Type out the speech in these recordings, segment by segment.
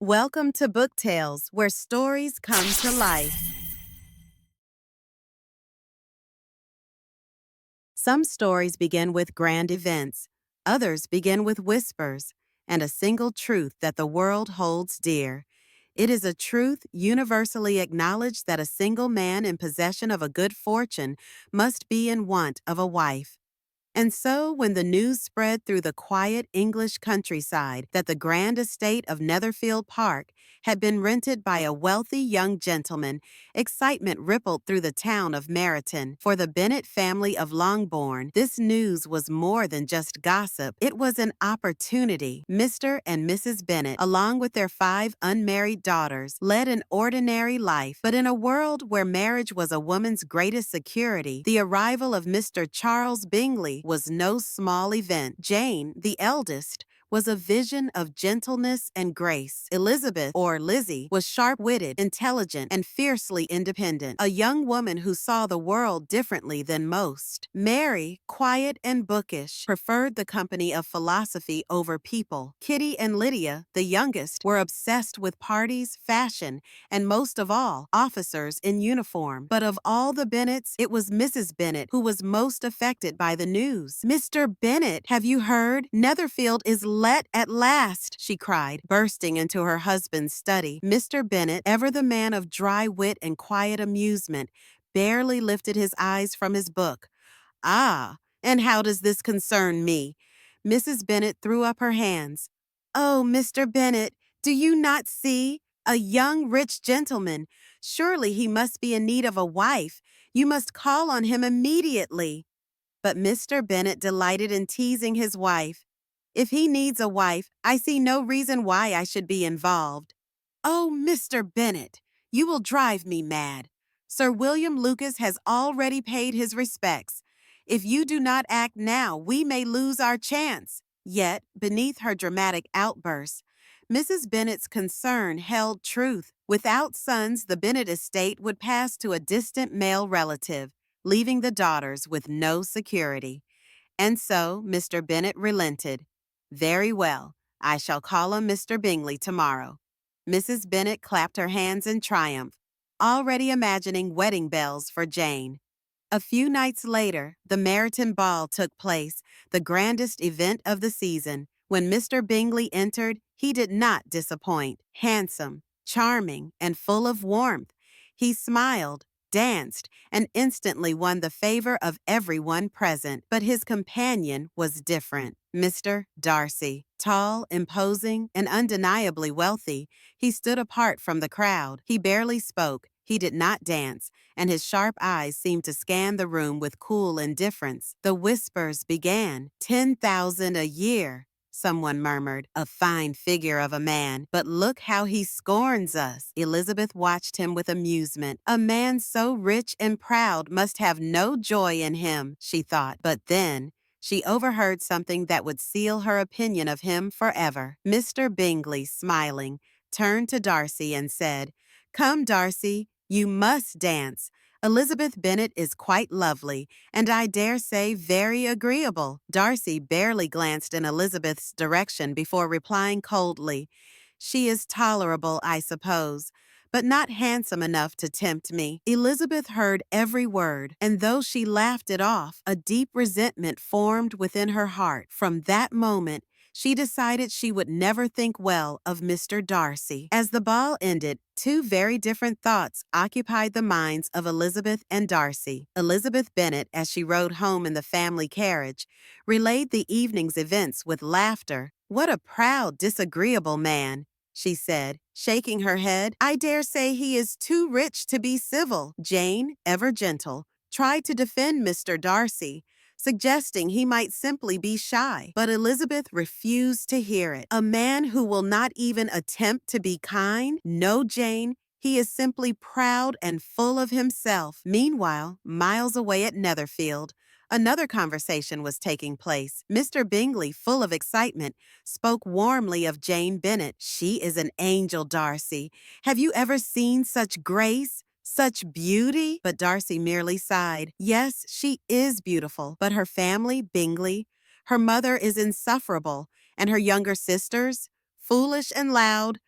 Welcome to Book Tales, where stories come to life. Some stories begin with grand events, others begin with whispers, and a single truth that the world holds dear. It is a truth universally acknowledged that a single man in possession of a good fortune must be in want of a wife. And so, when the news spread through the quiet English countryside that the grand estate of Netherfield Park had been rented by a wealthy young gentleman, excitement rippled through the town of Meryton. For the Bennet family of Longbourn, this news was more than just gossip. It was an opportunity. Mr. and Mrs. Bennet, along with their 5 unmarried daughters, led an ordinary life. But in a world where marriage was a woman's greatest security, the arrival of Mr. Charles Bingley was no small event. Jane, the eldest, was a vision of gentleness and grace. Elizabeth, or Lizzie, was sharp-witted, intelligent, and fiercely independent, a young woman who saw the world differently than most. Mary, quiet and bookish, preferred the company of philosophy over people. Kitty and Lydia, the youngest, were obsessed with parties, fashion, and most of all, officers in uniform. But of all the Bennets, it was Mrs. Bennet who was most affected by the news. "Mr. Bennet, have you heard? Netherfield is let at last," she cried, bursting into her husband's study. Mr. Bennet, ever the man of dry wit and quiet amusement, barely lifted his eyes from his book. "Ah, and how does this concern me?" Mrs. Bennet threw up her hands. "Oh, Mr. Bennet, do you not see? A young rich gentleman. Surely he must be in need of a wife. You must call on him immediately." But Mr. Bennet delighted in teasing his wife. "If he needs a wife, I see no reason why I should be involved." "Oh, Mr. Bennet, you will drive me mad. Sir William Lucas has already paid his respects. If you do not act now, we may lose our chance." Yet, beneath her dramatic outbursts, Mrs. Bennet's concern held truth. Without sons, the Bennet estate would pass to a distant male relative, leaving the daughters with no security. And so Mr. Bennet relented. "Very well, I shall call on Mr. Bingley tomorrow." Mrs. Bennet clapped her hands in triumph, already imagining wedding bells for Jane. A few nights later, the Meryton Ball took place, the grandest event of the season. When Mr. Bingley entered, he did not disappoint. Handsome, charming, and full of warmth, he smiled, danced, and instantly won the favor of everyone present. But his companion was different. Mr. Darcy, tall, imposing, and undeniably wealthy, he stood apart from the crowd. He barely spoke, he did not dance, and his sharp eyes seemed to scan the room with cool indifference. The whispers began. 10,000 a year, someone murmured. "A fine figure of a man, but look how he scorns us." Elizabeth watched him with amusement. "A man so rich and proud must have no joy in him," she thought. But then she overheard something that would seal her opinion of him forever. Mr. Bingley, smiling, turned to Darcy and said, "Come, Darcy, you must dance. Elizabeth Bennet is quite lovely, and I dare say very agreeable." Darcy barely glanced in Elizabeth's direction before replying coldly, "She is tolerable, I suppose, but not handsome enough to tempt me." Elizabeth heard every word, and though she laughed it off, a deep resentment formed within her heart. From that moment, she decided she would never think well of Mr. Darcy. As the ball ended, 2 very different thoughts occupied the minds of Elizabeth and Darcy. Elizabeth Bennet, as she rode home in the family carriage, relayed the evening's events with laughter. "What a proud, disagreeable man," she said, shaking her head. "I dare say he is too rich to be civil." Jane, ever gentle, tried to defend Mr. Darcy, suggesting he might simply be shy. But Elizabeth refused to hear it. "A man who will not even attempt to be kind? No, Jane, he is simply proud and full of himself." Meanwhile, miles away at Netherfield, another conversation was taking place. Mr. Bingley, full of excitement, spoke warmly of Jane Bennet. "She is an angel, Darcy. Have you ever seen such grace? Such beauty?" But Darcy merely sighed. "Yes, she is beautiful, but her family, Bingley, her mother is insufferable, and her younger sisters, foolish and loud.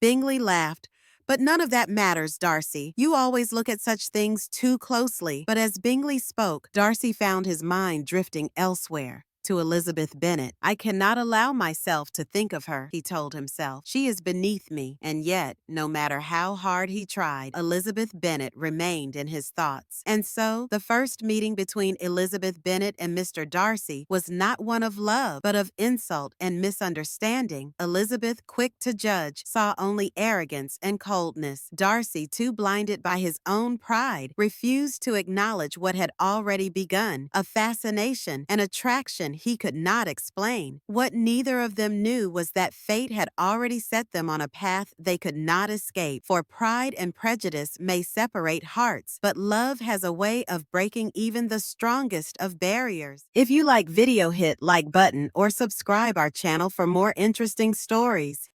Bingley laughed. But none of that matters, Darcy. You always look at such things too closely. But as Bingley spoke, Darcy found his mind drifting elsewhere. To Elizabeth Bennet. I cannot allow myself to think of her, he told himself. She is beneath me. And yet, no matter how hard he tried, Elizabeth Bennet remained in his thoughts. And so, the first meeting between Elizabeth Bennet and Mr. Darcy was not one of love, but of insult and misunderstanding. Elizabeth, quick to judge, saw only arrogance and coldness. Darcy, too blinded by his own pride, refused to acknowledge what had already begun, a fascination, an attraction he could not explain. What neither of them knew was that fate had already set them on a path they could not escape, for pride and prejudice may separate hearts, but love has a way of breaking even the strongest of barriers. If you like video, hit like button or subscribe our channel for more interesting stories.